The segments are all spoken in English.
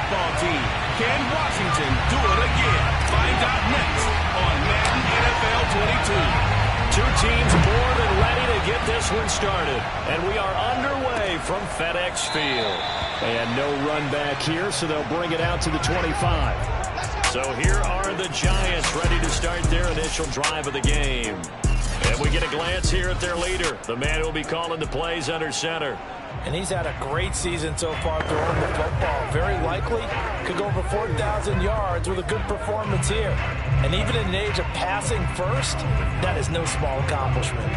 football team. Can Washington do it again? Find out next on Madden NFL 22. Two teams more than ready to get this one started. And we are underway from FedEx Field. And no run back here, so they'll bring it out to the 25. So here are the Giants ready to start their initial drive of the game. And we get a glance here at their leader, the man who will be calling the plays under center. And he's had a great season so far throwing the football. Very likely could go over 4,000 yards with a good performance here. And even in an age of passing first, that is no small accomplishment.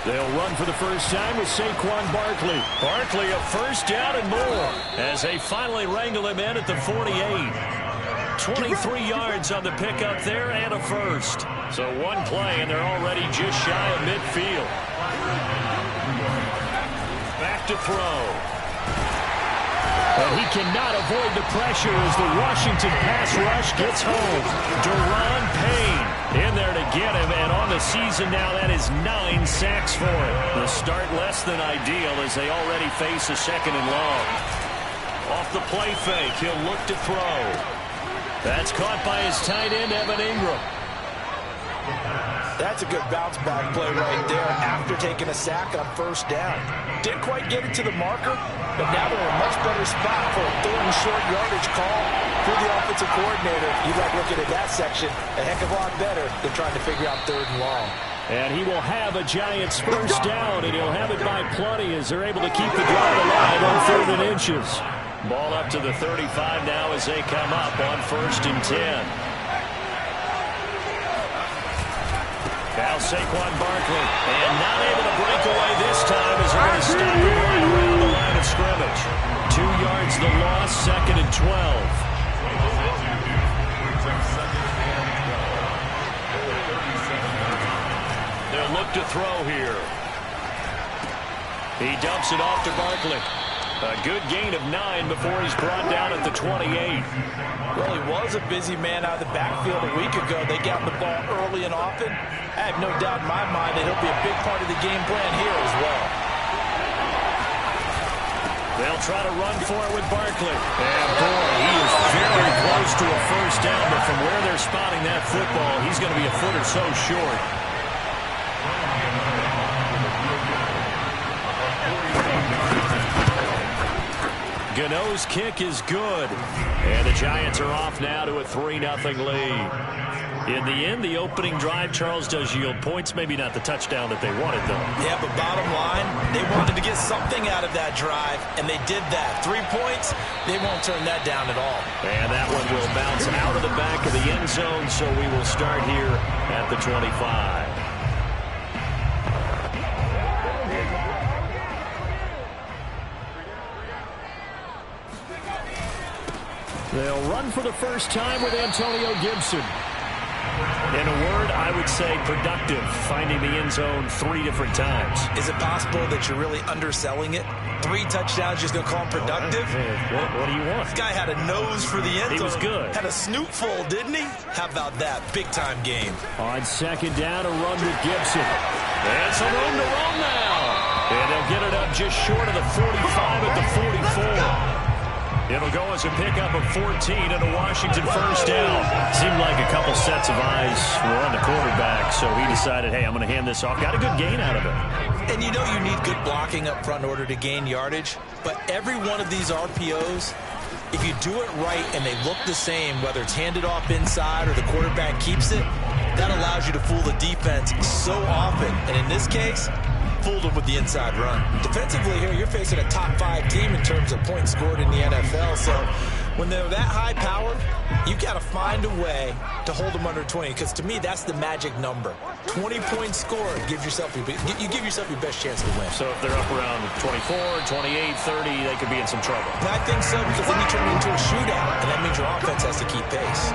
They'll run for the first time with Saquon Barkley. Barkley a first down and more as they finally wrangle him in at the 48. 23 yards on the pickup there and a first. So one play and they're already just shy of midfield. Back to throw. And he cannot avoid the pressure as the Washington pass rush gets home. Deron Payne in there to get him, and on the season now that is 9 sacks for him. The start less than ideal as they already face a second and long. Off the play fake, he'll look to throw. That's caught by his tight end, Evan Ingram. That's a good bounce back play right there after taking a sack on first down. Didn't quite get it to the marker, but now they're in a much better spot for a third and short yardage call for the offensive coordinator. You like looking at that section a heck of a lot better than trying to figure out third and long. And he will have a Giants first down, and he'll have it by plenty as they're able to keep the drive alive on 3rd and inches. Ball up to the 35 now as they come up on 1st and 10. Now Saquon Barkley, and not able to break away this time as they're going to stop him right around the line of scrimmage. 2 yards the loss, 2nd and 12. They'll look to throw here. He dumps it off to Barkley. A good gain of 9 before he's brought down at the 28. Well, he was a busy man out of the backfield a week ago. They got the ball early and often. I have no doubt in my mind that he'll be a big part of the game plan here as well. They'll try to run for it with Barkley. And boy, he is very close to a first down, but from where they're spotting that football, he's going to be a foot or so short. Gano's kick is good. And the Giants are off now to a 3-0 lead. In the end, the opening drive, Charles, does yield points. Maybe not the touchdown that they wanted, though. Yeah, but bottom line, they wanted to get something out of that drive, and they did that. 3 points, they won't turn that down at all. And that one will bounce out of the back of the end zone, so we will start here at the 25. They'll run for the first time with Antonio Gibson. In a word, I would say productive, finding the end zone 3 different times. Is it possible that you're really underselling it? 3 touchdowns, just going to call him productive? What do you want? This guy had a nose for the end zone. He was good. Had a snoot full, didn't he? How about that? Big-time game. On 2nd down, a run with Gibson. And some room to run now. And they'll get it up just short of the 45 at the 44. It'll go as a pickup of 14 and a Washington first down. Seemed like a couple sets of eyes were on the quarterback, so he decided, hey, I'm going to hand this off. Got a good gain out of it. And you know you need good blocking up front in order to gain yardage, but every one of these RPOs, if you do it right and they look the same, whether it's handed off inside or the quarterback keeps it, that allows you to fool the defense so often. And in this case, fooled them with the inside run. Defensively here, you're facing a top 5 team in terms of points scored in the NFL. So when they're that high powered, you've got to find a way to hold them under 20. Because to me, that's the magic number. 20 points scored, you give yourself your best chance to win. So if they're up around 24, 28, 30, they could be in some trouble. And I think so, because then you turn it into a shootout, and that means your offense has to keep pace.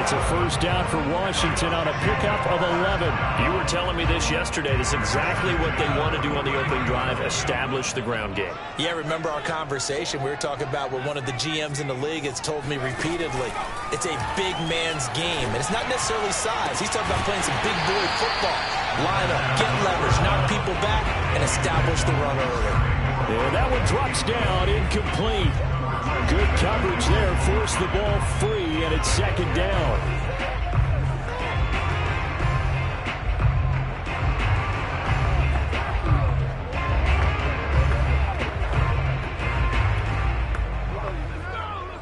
It's a first down for Washington on a pickup of 11. You were telling me this yesterday. This is exactly what they want to do on the opening drive, establish the ground game. Yeah, remember our conversation? We were talking about what one of the GMs in the league has told me repeatedly. It's a big man's game, and it's not necessarily size. He's talking about playing some big boy football. Line up, get leverage, knock people back, and establish the run early. Yeah, that one drops down, incomplete. Good coverage there, forced the ball free, and it's second down.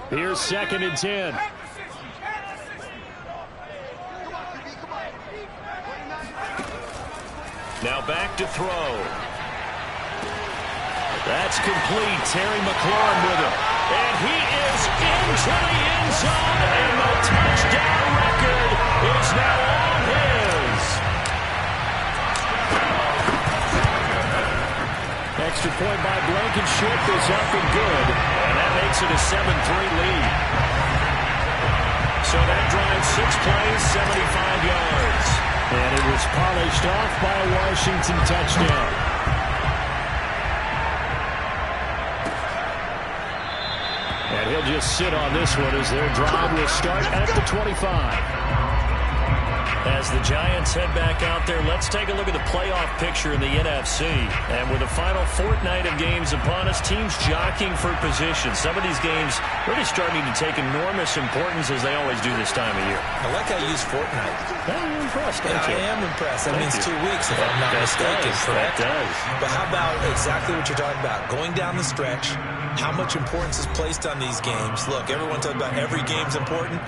Here's 2nd and 10. Now back to throw. That's complete. Terry McLaurin with it. And he is into the end zone, and the touchdown record is now all his. Extra point by Blankenship is up and good. And that makes it a 7-3 lead. So that drive 6 plays, 75 yards. And it was polished off by a Washington touchdown. And he'll just sit on this one as their drive will start at the 25. As the Giants head back out there, let's take a look at the playoff picture in the NFC. And with the final fortnight of games upon us, teams jockeying for position. Some of these games really starting to take enormous importance as they always do this time of year. I like how you use fortnight. I'm impressed, Yeah, I am impressed. That means 2 weeks, if I'm not mistaken. That does. But how about exactly what you're talking about? Going down the stretch, how much importance is placed on these games. Look, everyone talks about every game's important.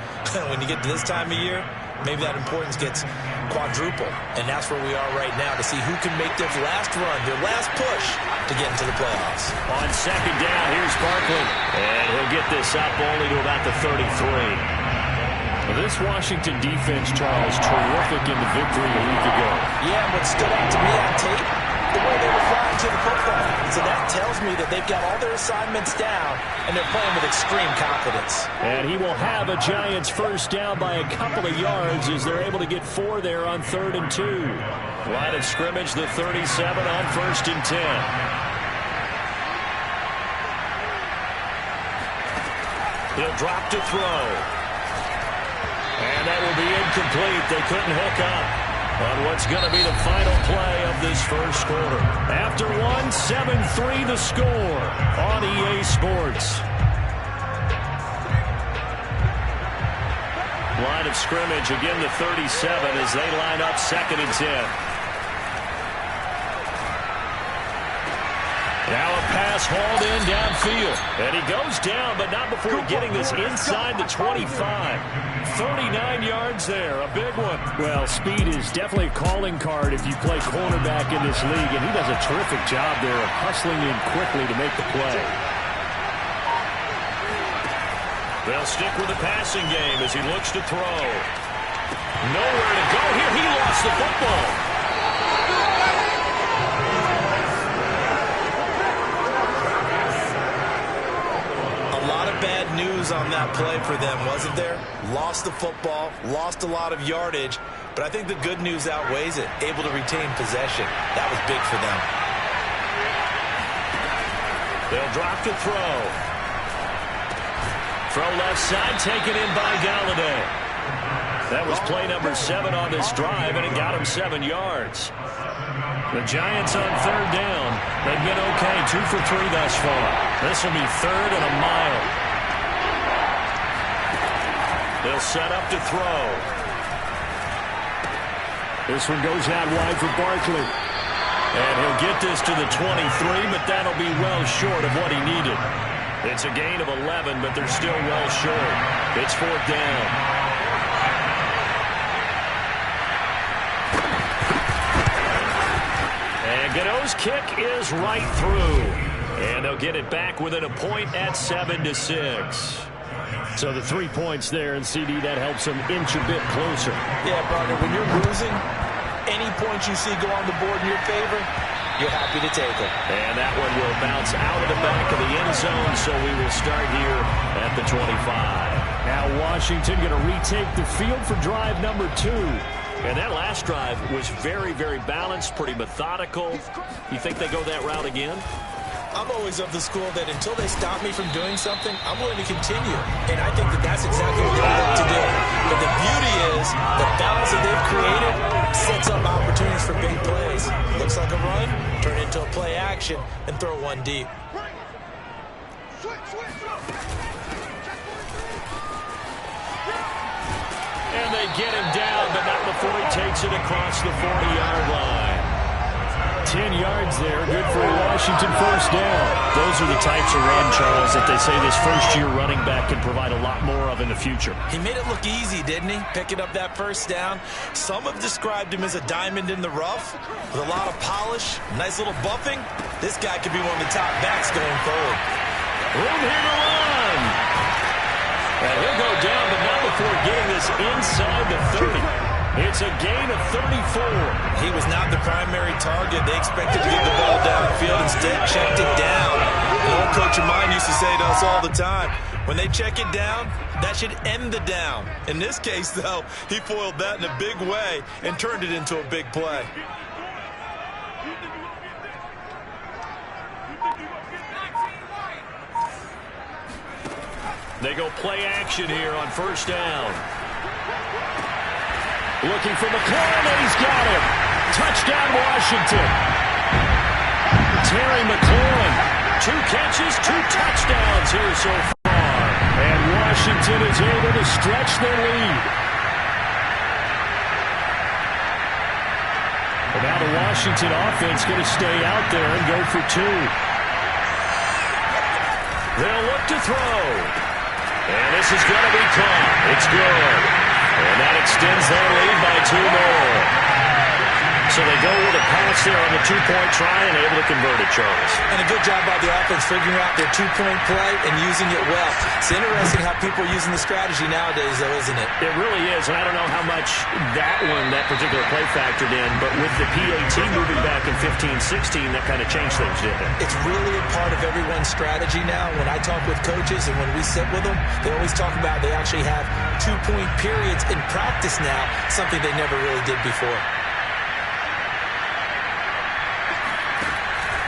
When you get to this time of year, maybe that importance gets quadruple. And that's where we are right now to see who can make their last run, their last push to get into the playoffs. On second down, here's Barkley. And he'll get this up only to about the 33. Well, this Washington defense, Charles, terrific in the victory a week ago. Yeah, and what stood out to me on tape, the way they were flying to the football. So that tells me that they've got all their assignments down, and they're playing with extreme confidence. And he will have a Giants first down by a couple of yards as they're able to get 4 there on 3rd and 2. Line of scrimmage, the 37 on 1st and 10. He'll drop to throw. And that will be incomplete. They couldn't hook up on what's going to be the final play of this first quarter. After one, 7-3 the score on EA Sports. Line of scrimmage, again the 37 as they line up 2nd and 10. Now a pass hauled in downfield. And he goes down, but not before getting this inside the 25. 39 yards there, a big one. Well, speed is definitely a calling card if you play cornerback in this league, and he does a terrific job there of hustling in quickly to make the play. They'll stick with the passing game as he looks to throw. Nowhere to go here. He lost the football. Bad news on that play for them, wasn't there? Lost the football, lost a lot of yardage, but I think the good news outweighs it. Able to retain possession. That was big for them. They'll drop to throw. Throw left side, taken in by Galladay. That was play number 7 on this drive, and it got him 7 yards. The Giants on 3rd down. They've been okay, 2 for 3 thus far. This will be 3rd and a mile. They'll set up to throw. This one goes out wide for Barkley. And he'll get this to the 23, but that'll be well short of what he needed. It's a gain of 11, but they're still well short. It's 4th down. And Gano's kick is right through. And they'll get it back within a point at 7-6. So the 3 points there, and CD, that helps them inch a bit closer. Yeah, partner, when you're losing, any points you see go on the board in your favor, you're happy to take it. And that one will bounce out of the back of the end zone, so we will start here at the 25. Now Washington going to retake the field for drive number 2. And that last drive was very, very balanced, pretty methodical. You think they go that route again? I'm always of the school that until they stop me from doing something, I'm willing to continue. And I think that that's exactly what they look to do. But the beauty is the balance that they've created sets up opportunities for big plays. Looks like a run, turn it into a play action, and throw one deep. And they get him down, but not before he takes it across the 40-yard line. 10 yards there, good for a Washington first down. Those are the types of run, Charles, that they say this first-year running back can provide a lot more of in the future. He made it look easy, didn't he? Picking up that first down. Some have described him as a diamond in the rough with a lot of polish, nice little buffing. This guy could be one of the top backs going forward. Room here to run. And he'll go down, but not before getting this inside the 30. It's a gain of 34. He was not the primary target. They expected to get the ball downfield. Instead, checked it down. An old coach of mine used to say to us all the time, when they check it down, that should end the down. In this case, though, he foiled that in a big way and turned it into a big play. They go play action here on first down. Looking for McLaurin, and he's got him. Touchdown, Washington. Terry McLaurin, 2 catches, 2 touchdowns here so far. And Washington is able to stretch their lead. And now the Washington offense going to stay out there and go for 2. They'll look to throw. And this is going to be caught. It's good. And that extends their lead by 2 more. So they go with a pass there on the 2-point try and able to convert it, Charles. And a good job by the offense figuring out their 2-point play and using it well. It's interesting how people are using the strategy nowadays, though, isn't it? It really is, and I don't know how much that particular play factored in, but with the PAT moving back in 15-16, that kind of changed things, didn't it? It's really a part of everyone's strategy now. When I talk with coaches and when we sit with them, they always talk about they actually have 2-point periods in practice now, something they never really did before.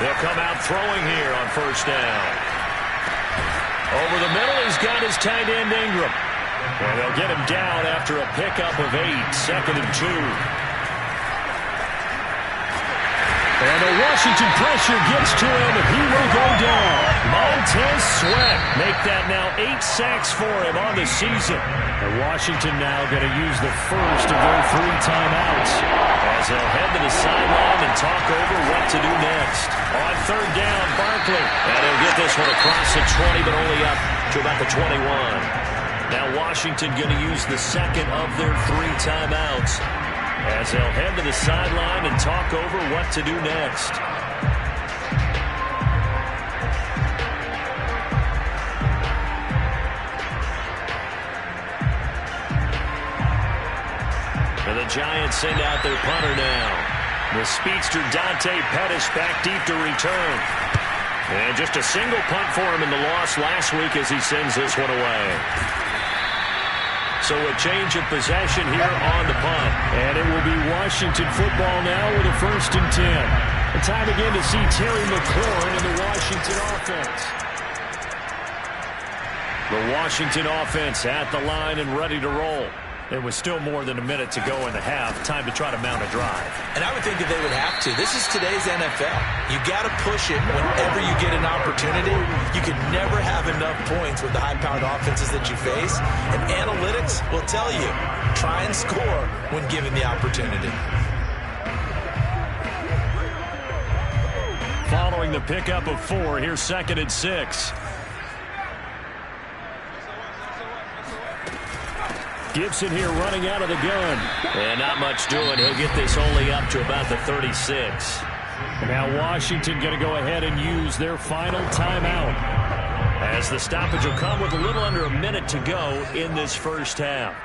They'll come out throwing here on first down. Over the middle, he's got his tight end Ingram. And they'll get him down after a pickup of 8, 2nd and 2. And the Washington pressure gets to him, and he will go down. Montez Sweat. Make that now 8 sacks for him on the season. And Washington now going to use the first of their 3 timeouts. As they'll head to the sideline and talk over what to do next. On third down, Barkley. And he'll get this one across the 20, but only up to about the 21. Now Washington going to use the second of their 3 timeouts. As they'll head to the sideline and talk over what to do next. And the Giants send out their punter now. The speedster Dante Pettis back deep to return. And just a single punt for him in the loss last week as he sends this one away. So a change of possession here on the punt. And it will be Washington football now with a 1st and 10. A time again to see Terry McLaurin in the Washington offense. The Washington offense at the line and ready to roll. There was still more than a minute to go in the half. Time to try to mount a drive. And I would think that they would have to. This is today's NFL. You got to push it whenever you get an opportunity. You can never have enough points with the high-powered offenses that you face. And analytics will tell you, try and score when given the opportunity. Following the pickup of 4, here's 2nd and 6. Gibson here running out of the gun. And not much doing. He'll get this only up to about the 36. Now Washington going to go ahead and use their final timeout. As the stoppage will come with a little under a minute to go in this first half.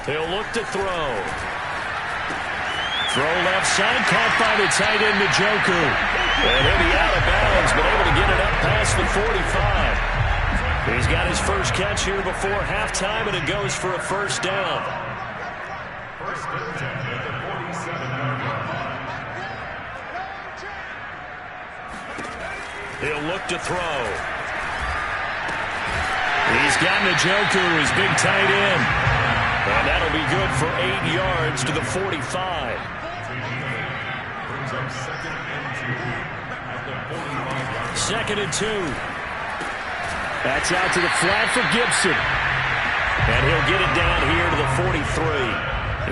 He'll look to throw. Throw left side, caught by the tight end Njoku. And he'll be out of bounds, but able to get it up past the 45. He's got his first catch here before halftime, and it goes for a first down. He'll look to throw. He's got Njoku, his big tight end. And that'll be good for 8 yards to the 45. Second and 2. That's out to the flat for Gibson. And he'll get it down here to the 43.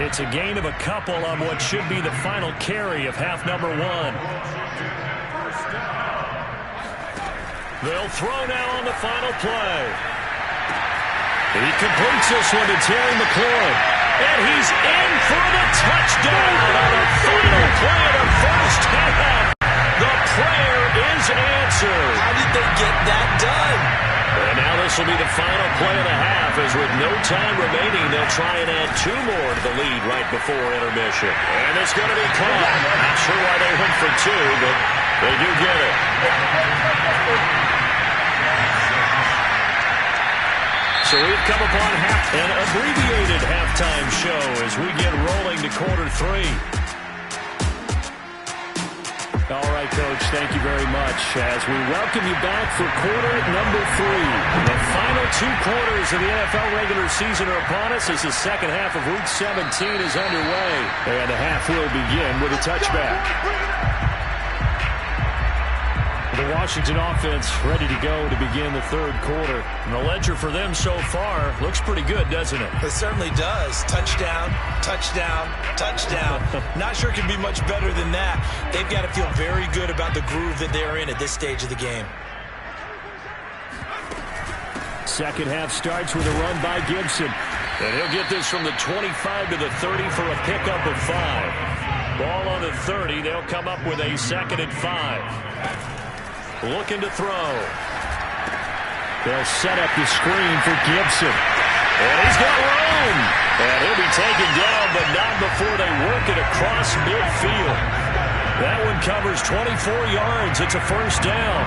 It's a gain of a couple on what should be the final carry of half number 1. They'll throw now on the final play. He completes this one to Terry McLaurin. And he's in for the touchdown on the final play of the first half. The prayer is answered. How did they get that done? And now this will be the final play of the half, as with no time remaining, they'll try and add 2 more to the lead right before intermission. And it's going to be caught. Not sure why they went for 2, but they do get it. So we've come upon an abbreviated halftime show as we get rolling to quarter 3. All right, Coach, thank you very much as we welcome you back for quarter number 3. The final 2 quarters of the NFL regular season are upon us as the second half of Week 17 is underway. And the half will begin with a touchback. The Washington offense ready to go to begin the third quarter. And the ledger for them so far looks pretty good, doesn't it? It certainly does. Touchdown, touchdown, touchdown. Not sure it can be much better than that. They've got to feel very good about the groove that they're in at this stage of the game. Second half starts with a run by Gibson. And he'll get this from the 25 to the 30 for a pickup of 5. Ball on the 30. They'll come up with a 2nd and 5. Looking to throw. They'll set up the screen for Gibson. And he's got room. And he'll be taken down, but not before they work it across midfield. That one covers 24 yards. It's a first down.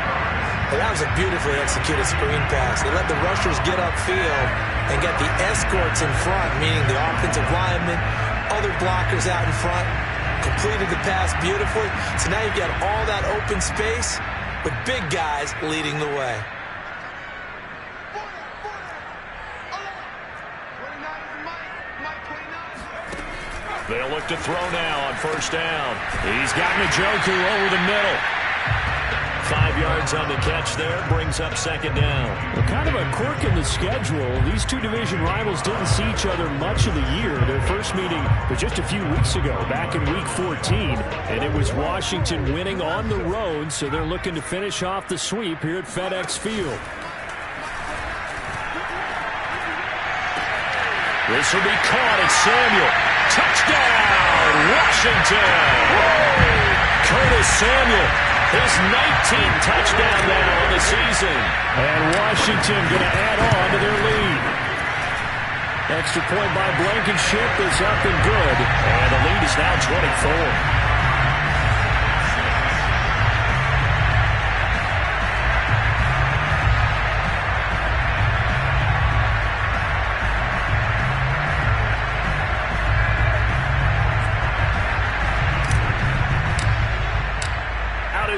Well, that was a beautifully executed screen pass. They let the rushers get upfield and get the escorts in front, meaning the offensive linemen, other blockers out in front, completed the pass beautifully. So now you've got all that open space with big guys leading the way. They'll look to throw now on first down. He's got Njoku over the middle. 5 yards on the catch there, brings up second down. Well, kind of a quirk in the schedule. These two division rivals didn't see each other much of the year. Their first meeting was just a few weeks ago, back in Week 14. And it was Washington winning on the road, so they're looking to finish off the sweep here at FedEx Field. This will be caught at Samuel. Touchdown, Washington! Curtis Samuel. His 19th touchdown now on the season. And Washington going to add on to their lead. Extra point by Blankenship is up and good. And the lead is now 24.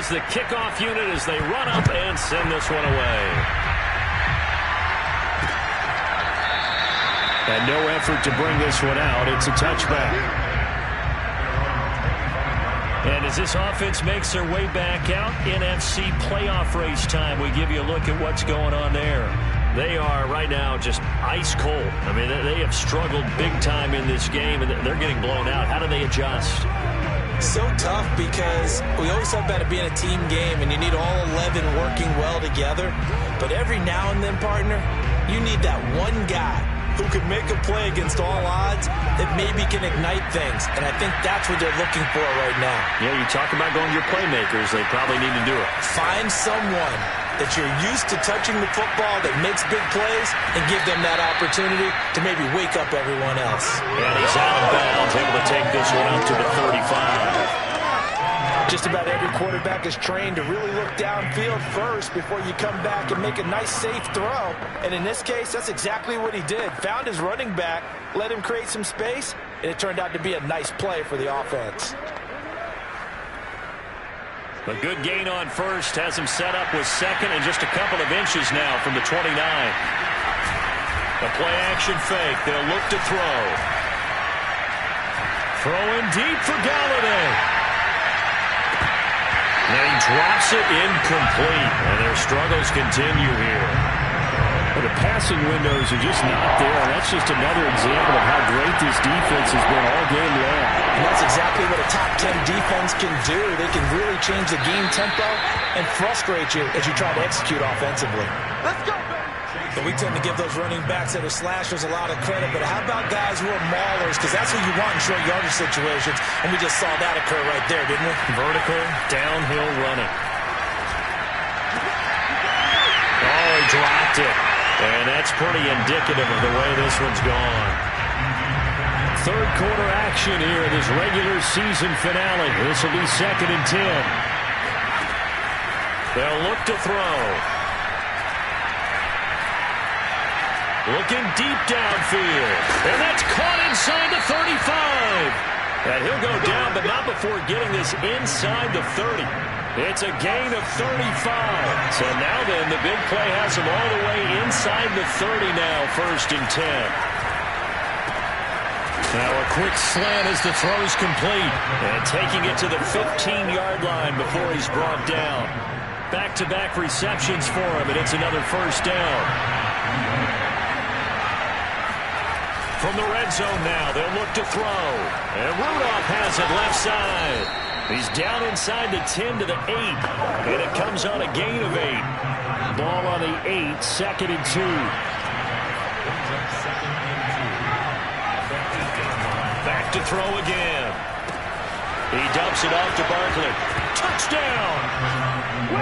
The kickoff unit as they run up and send this one away. And no effort to bring this one out. It's a touchback. And as this offense makes their way back out, NFC playoff race time, we give you a look at what's going on there. They are right now just ice cold. I mean, they have struggled big time in this game, and they're getting blown out. How do they adjust? So tough because we always talk about it being a team game and you need all 11 working well together. But every now and then, partner, you need that one guy who can make a play against all odds that maybe can ignite things. And I think that's what they're looking for right now. Yeah, you talk about going to your playmakers. They probably need to do it. Find someone that you're used to touching the football that makes big plays and give them that opportunity to maybe wake up everyone else. And he's out of bounds, able to take this one up to the 35. Just about every quarterback is trained to really look downfield first before you come back and make a nice, safe throw. And in this case, that's exactly what he did. Found his running back, let him create some space, and it turned out to be a nice play for the offense. A good gain on first has him set up with second and just a couple of inches now from the 29. A play-action fake. They'll look to throw. Throwing deep for Galladay. And he drops it incomplete. And their struggles continue here. But the passing windows are just not there. And that's just another example of how great this defense has been all game long. And that's exactly what a top 10 defense can do. They can really change the game tempo and frustrate you as you try to execute offensively. Let's go, baby! But we tend to give those running backs that are slashers a lot of credit. But how about guys who are maulers? Because that's what you want in short yardage situations. And we just saw that occur right there, didn't we? Vertical, downhill running. Oh, he dropped it. And that's pretty indicative of the way this one's gone. Third quarter action here in this regular season finale. This will be 2nd and 10. They'll look to throw. Looking deep downfield. And that's caught inside the 35. And he'll go down, but not before getting this inside the 30. It's a gain of 35. So now then, the big play has him all the way inside the 30 now, 1st and 10. Now a quick slant as the throw's complete. And taking it to the 15-yard line before he's brought down. Back-to-back receptions for him, and it's another 1st down. From the red zone now, they'll look to throw. And Rudolph has it left side. He's down inside the 10 to the 8. And it comes on a gain of 8. Ball on the 8, 2nd and 2. Back to throw again. He dumps it off to Barkley. Touchdown!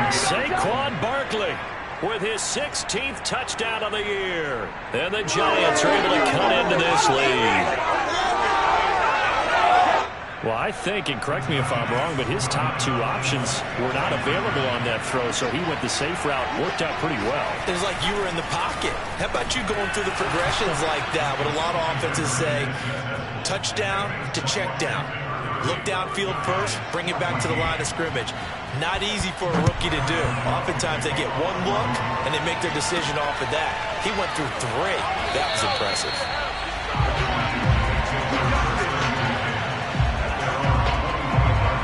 Saquon Barkley with his 16th touchdown of the year. And the Giants are able to cut into this lead. Well, I think, and correct me if I'm wrong, but his top 2 options were not available on that throw, so he went the safe route. Worked out pretty well. It was like you were in the pocket. How about you going through the progressions like that? What a lot of offenses say, touchdown to check down. Look downfield first, bring it back to the line of scrimmage. Not easy for a rookie to do. Oftentimes they get one look and they make their decision off of that. He went through 3. That was impressive.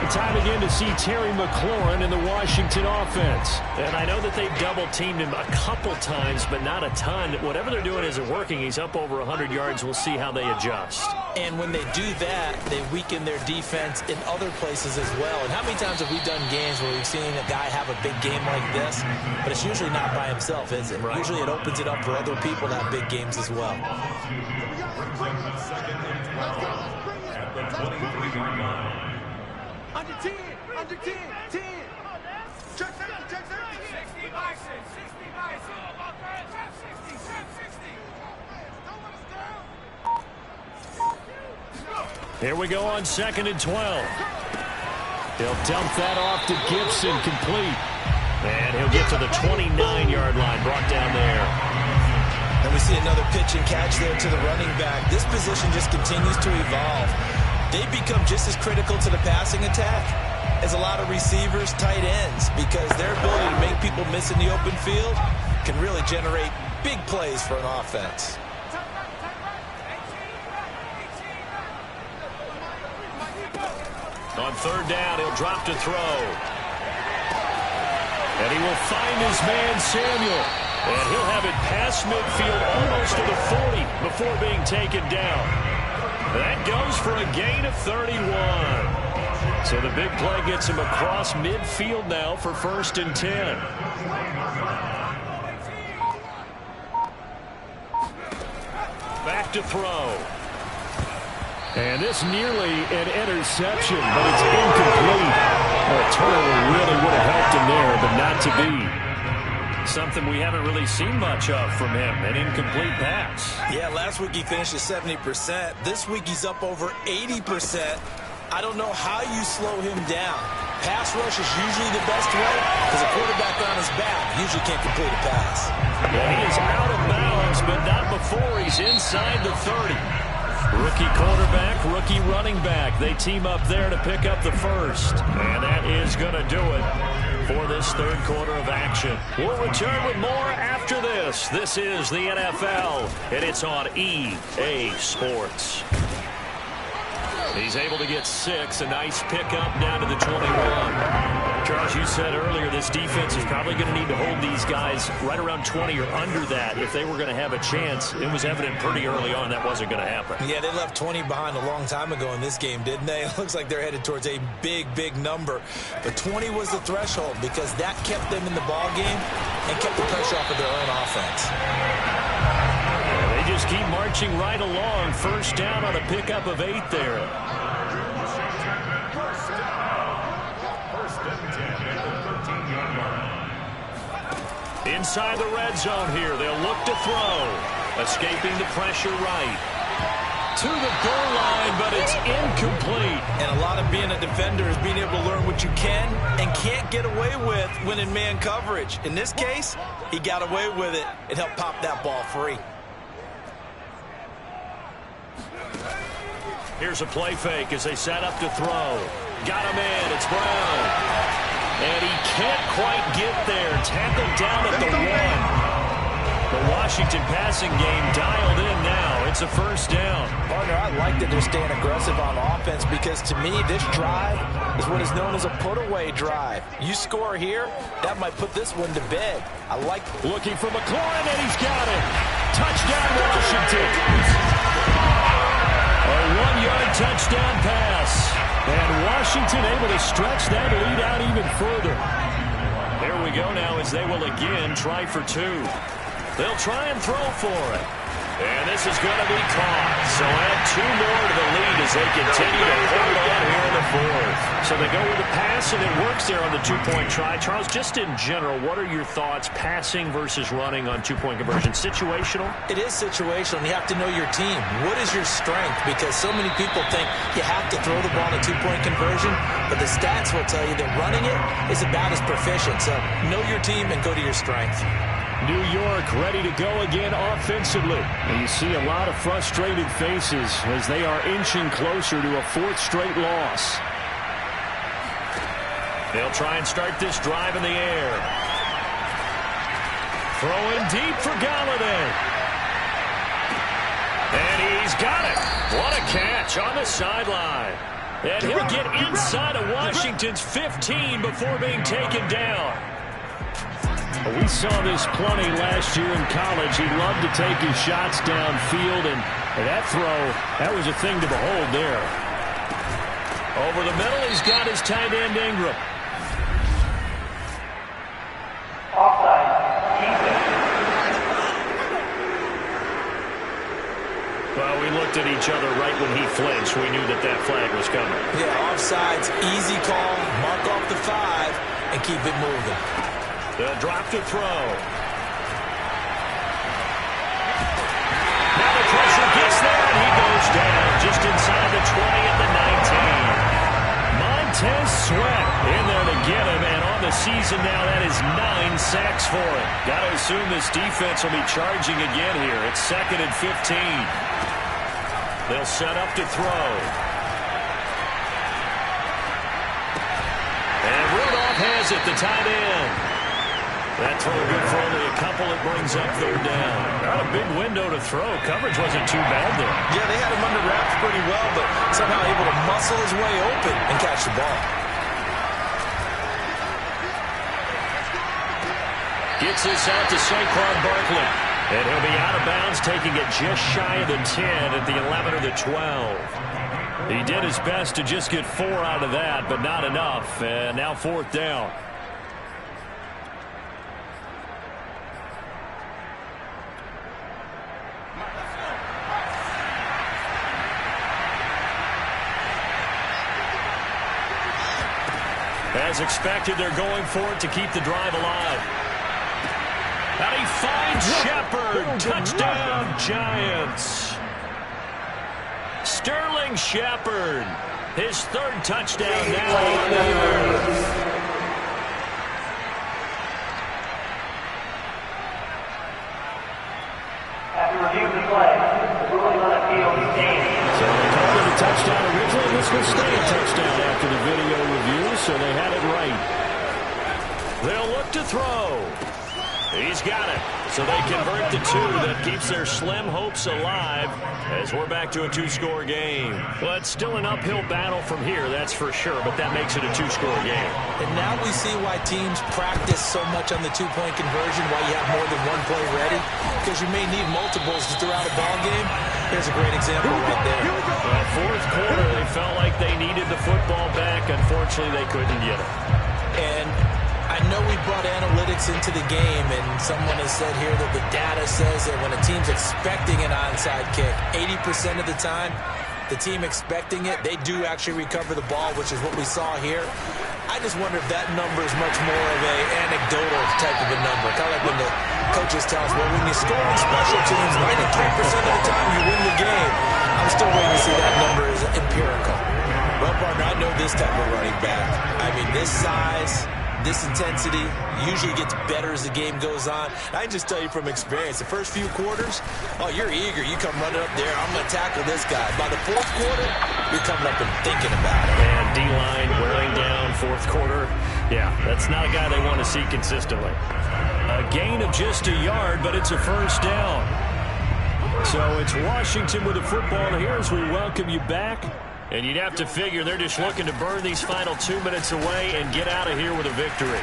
Time again to see Terry McLaurin in the Washington offense. And I know that they've double-teamed him a couple times, but not a ton. Whatever they're doing isn't working. He's up over 100 yards. We'll see how they adjust. And when they do that, they weaken their defense in other places as well. And how many times have we done games where we've seen a guy have a big game like this, but it's usually not by himself, is it? Right. Usually it opens it up for other people to have big games as well. Under 10, 10. Check 60 bison, 60 bison. Check 60. Here we go on 2nd and 12. He'll dump that off to Gibson, complete. And he'll get to the 29-yard line, brought down there. And we see another pitch and catch there to the running back. This position just continues to evolve. They become just as critical to the passing attack as a lot of receivers, tight ends, because their ability to make people miss in the open field can really generate big plays for an offense. On 3rd down, he'll drop to throw. And he will find his man, Samuel. And he'll have it past midfield almost to the 40 before being taken down. That goes for a gain of 31. So the big play gets him across midfield now for 1st and 10. Back to throw. And this nearly an interception, but it's incomplete. A turnover really would have helped him there, but not to be. Something we haven't really seen much of from him, an incomplete pass. Yeah, last week he finished at 70%. This week he's up over 80%. I don't know how you slow him down. Pass rush is usually the best way because a quarterback on his back usually can't complete a pass. Well, he is out of bounds, but not before he's inside the 30. Rookie quarterback, rookie running back. They team up there to pick up the first. And that is going to do it for this third quarter of action. We'll return with more after this. This is the NFL, and it's on EA Sports. He's able to get 6. A nice pickup down to the 21. Charles, you said earlier this defense is probably going to need to hold these guys right around 20 or under that if they were going to have a chance. It was evident pretty early on that wasn't going to happen. Yeah, they left 20 behind a long time ago in this game, didn't they? It looks like they're headed towards a big, big number. But 20 was the threshold because that kept them in the ball game and kept the pressure off of their own offense. They just keep marching right along. First down on a pickup of 8 there. Inside the red zone here. They'll look to throw. Escaping the pressure right. To the goal line, but it's incomplete. And a lot of being a defender is being able to learn what you can and can't get away with when in man coverage. In this case, he got away with it and helped pop that ball free. Here's a play fake as they set up to throw. Got him in. It's Brown. And he can't quite get there. Tackled down at the 1. The Washington passing game dialed in now. It's a first down. Partner, I like that they're staying aggressive on offense because to me, this drive is what is known as a put-away drive. You score here, that might put this one to bed. I like looking for McLaurin, and he's got it. Touchdown, Washington. A 1-yard touchdown pass. And Washington able to stretch that lead out even further. There we go now as they will again try for 2. They'll try and throw for it. And this is going to be caught. So add 2 more to the lead as they continue to hold on here in the 4th. So they go with a pass, and it works there on the 2-point try. Charles, just in general, what are your thoughts passing versus running on 2-point conversion? Situational? It is situational. You have to know your team. What is your strength? Because so many people think you have to throw the ball in a 2-point conversion, but the stats will tell you that running it is about as proficient. So know your team and go to your strength. New York ready to go again offensively. And you see a lot of frustrated faces as they are inching closer to a 4th straight loss. They'll try and start this drive in the air. Throwing deep for Galladay. And he's got it. What a catch on the sideline. And he'll get inside of Washington's 15 before being taken down. We saw this plenty last year in college. He loved to take his shots downfield, and that throw, that was a thing to behold there. Over the middle, he's got his tight end Ingram. Offside. Well, we looked at each other right when he flinched. We knew that that flag was coming. Yeah, offsides, easy call, mark off the 5, and keep it moving. They'll drop to throw. Now the pressure gets there, and he goes down just inside the 20 at the 19. Montez Sweat in there to get him, and on the season now, that is 9 sacks for him. Got to assume this defense will be charging again here. It's 2nd and 15. They'll set up to throw. And Rudolph has it, the tight end. That throw good for only a couple. It brings up 3rd down. Not a big window to throw. Coverage wasn't too bad there. Yeah, they had him under wraps pretty well, but somehow able to muscle his way open and catch the ball. Gets this out to Saquon Barkley. And he'll be out of bounds, taking it just shy of the 10 at the 11 or the 12. He did his best to just get 4 out of that, but not enough. And now 4th down. As expected, they're going for it to keep the drive alive. And he finds Shepard. Touchdown, Giants. Sterling Shepard His third touchdown now on the year. After review of the play, the ruling on appeal stands. So they called it a touchdown originally. This will stay a touchdown after the video review, so they had it right. They'll look to throw. He's got it. So they convert the two. That keeps their slim hopes alive as we're back to a two-score game. Well, it's still an uphill battle from here, that's for sure, but that makes it a two-score game. And now we see why teams practice so much on the two-point conversion, why you have more than one play ready, because you may need multiples throughout a ball game. Here's a great example right there. Well, fourth quarter, they felt like they needed the football back. Unfortunately, they couldn't get it. And I know we brought analytics into the game, and someone has said here that the data says that when a team's expecting an onside kick, 80% of the time, the team expecting it, they do actually recover the ball, which is what we saw here. I just wonder if that number is much more of an anecdotal type of a number. Kind of like when the coaches tell us, well, when you score on special teams, 93% of the time you win the game. I'm still waiting to see that number is empirical. Well, partner, I know this type of running back. I mean, this size, this intensity usually gets better as the game goes on. I can just tell you from experience, the first few quarters, oh, you're eager. You come running up there, I'm going to tackle this guy. By the fourth quarter, you're coming up and thinking about it. And D-line wearing down fourth quarter. Yeah, that's not a guy they want to see consistently. A gain of just a yard, but it's a first down. So it's Washington with the football here as we welcome you back. And you'd have to figure they're just looking to burn these final 2 minutes away and get out of here with a victory.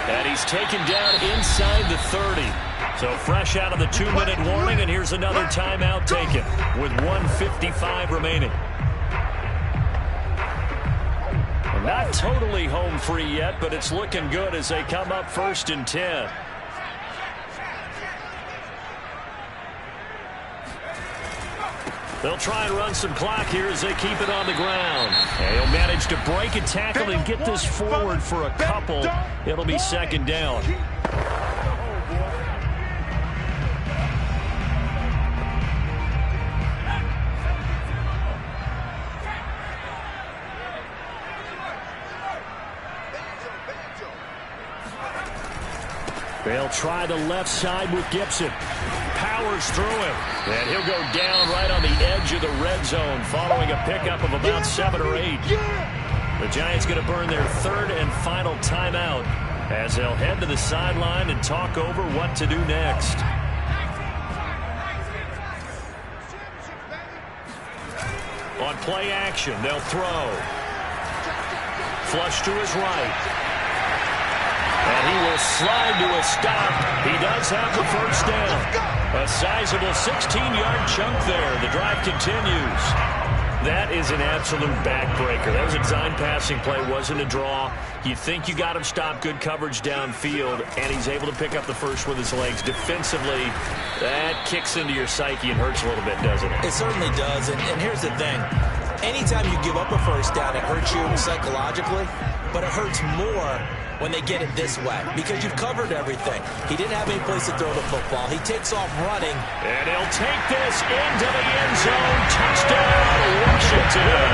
And he's taken down inside the 30. So fresh out of the 2-minute warning, and here's another timeout taken with 1:55 remaining. And not totally home free yet, but it's looking good as they come up 1st and 10. They'll try and run some clock here as they keep it on the ground. And he'll manage to break a tackle and get this forward for a couple. It'll be 2nd down. They'll try the left side with Gibson. Powers through him. And he'll go down right on the edge of the red zone following a pickup of about 7 or 8. The Giants going to burn their 3rd and final timeout as they'll head to the sideline and talk over what to do next. On play action, they'll throw. Flush to his right. And he will slide to a stop. He does have the first down. A sizable 16-yard chunk there. The drive continues. That is an absolute backbreaker. That was a design passing play. Wasn't a draw. You think you got him stopped. Good coverage downfield. And he's able to pick up the first with his legs. Defensively, that kicks into your psyche and hurts a little bit, doesn't it? It certainly does. And here's the thing. Anytime you give up a first down, it hurts you psychologically. But it hurts more when they get it this way, because you've covered everything. He didn't have any place to throw the football. He takes off running. And he'll take this into the end zone. Touchdown, Washington.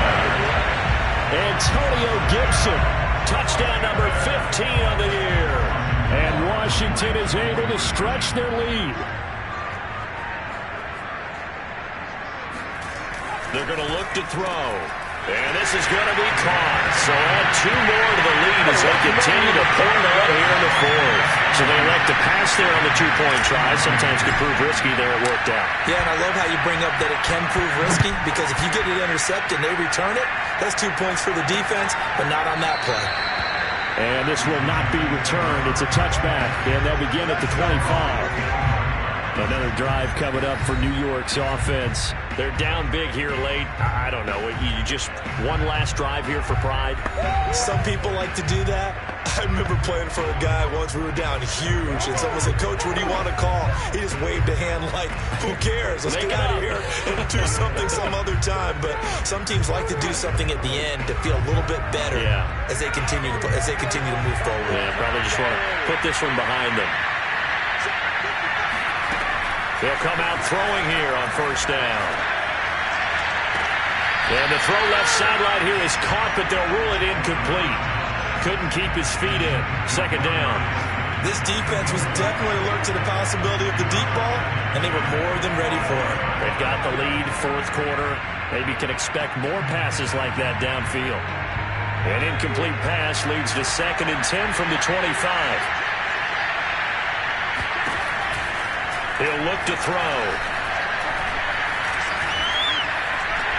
Antonio Gibson, touchdown number 15 on the year. And Washington is able to stretch their lead. They're going to look to throw. And this is going to be caught. So add 2 more to the lead as they continue to pour it out here in the 4th. So they elect to pass there on the 2-point try. Sometimes could prove risky. There it worked out. Yeah, and I love how you bring up that it can prove risky, because if you get it intercepted and they return it, that's 2 points for the defense, but not on that play. And this will not be returned. It's a touchback, and they'll begin at the 25. Another drive coming up for New York's offense. They're down big here late. I don't know. You just one last drive here for pride? Some people like to do that. I remember playing for a guy once. We were down huge, and someone said, "Coach, what do you want to call?" He just waved a hand like, "Who cares? Let's get out of here and do something some other time." But some teams like to do something at the end to feel a little bit better as they continue to move forward. Yeah, probably just want to put this one behind them. They'll come out throwing here on 1st down. And the throw left sideline here is caught, but they'll rule it incomplete. Couldn't keep his feet in. Second down. This defense was definitely alert to the possibility of the deep ball, and they were more than ready for it. They've got the lead, fourth quarter. Maybe can expect more passes like that downfield. An incomplete pass leads to 2nd and 10 from the 25. He'll look to throw.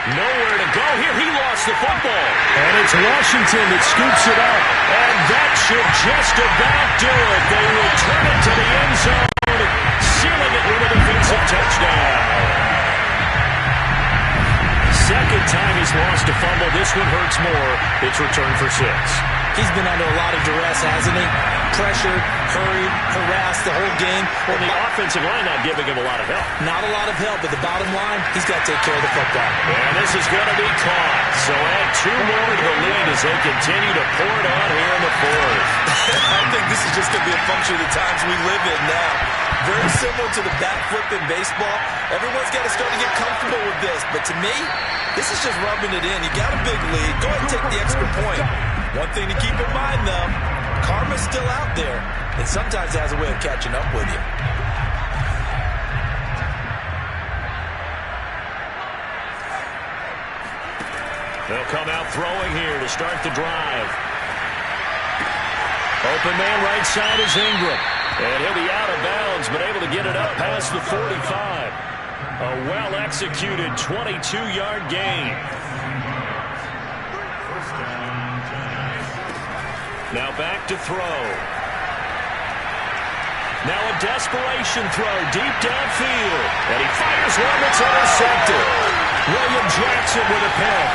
Nowhere to go here. He lost the football. And it's Washington that scoops it up. And that should just about do it. They return it to the end zone, sealing it with a defensive touchdown. Second time he's lost a fumble. This one hurts more. It's returned for 6. He's been under a lot of duress, hasn't he? Pressured, hurried, harassed the whole game. Well, the offensive line not giving him a lot of help. Not a lot of help, but the bottom line, he's got to take care of the football. And this is going to be caught. So add 2 more to the lead as they continue to pour it on here in the 4th. I think this is just going to be a function of the times we live in now. Very similar to the back flip in baseball. Everyone's got to start to get comfortable with this. But to me, this is just rubbing it in. You got a big lead. Go ahead and take the extra point. One thing to keep in mind, though, karma's still out there. And sometimes it has a way of catching up with you. They'll come out throwing here to start the drive. Open man right side is Ingram. And he'll be out of bounds, but able to get it up past the 45. A well-executed 22-yard gain. Now back to throw. Now a desperation throw deep downfield. And he fires one that's intercepted. William Jackson with a pick.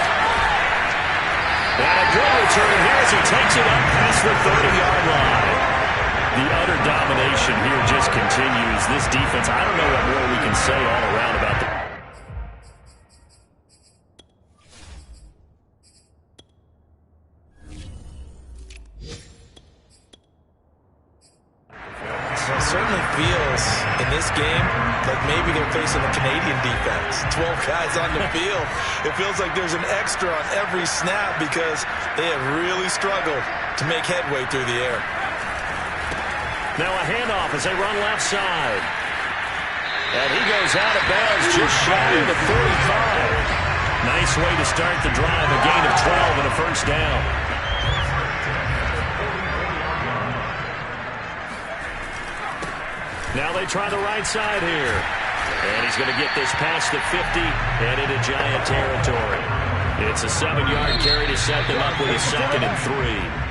And a good return here as he takes it up past the 30-yard line. The utter domination here just continues. This defense, I don't know what more we can say all around about them. So it certainly feels in this game like maybe they're facing a Canadian defense. 12 guys on the field. It feels like there's an extra on every snap because they have really struggled to make headway through the air. Now a handoff as they run left side. And he goes out of bounds just shy of the 45. Nice way to start the drive. A gain of 12 and a first down. Now they try the right side here. And he's going to get this past the 50 and into Giant territory. It's a 7-yard carry to set them up with a 2nd and 3.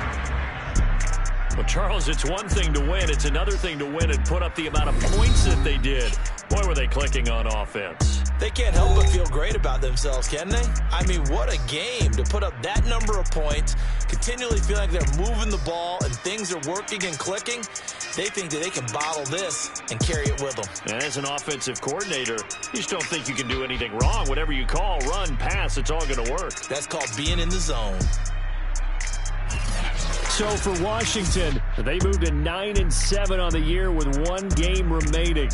Well, Charles, it's one thing to win. It's another thing to win and put up the amount of points that they did. Boy, were they clicking on offense. They can't help but feel great about themselves, can they? I mean, what a game to put up that number of points, continually feeling like they're moving the ball and things are working and clicking. They think that they can bottle this and carry it with them. And as an offensive coordinator, you just don't think you can do anything wrong. Whatever you call, run, pass, it's all going to work. That's called being in the zone. So for Washington, they moved to 9-7 on the year with 1 game remaining.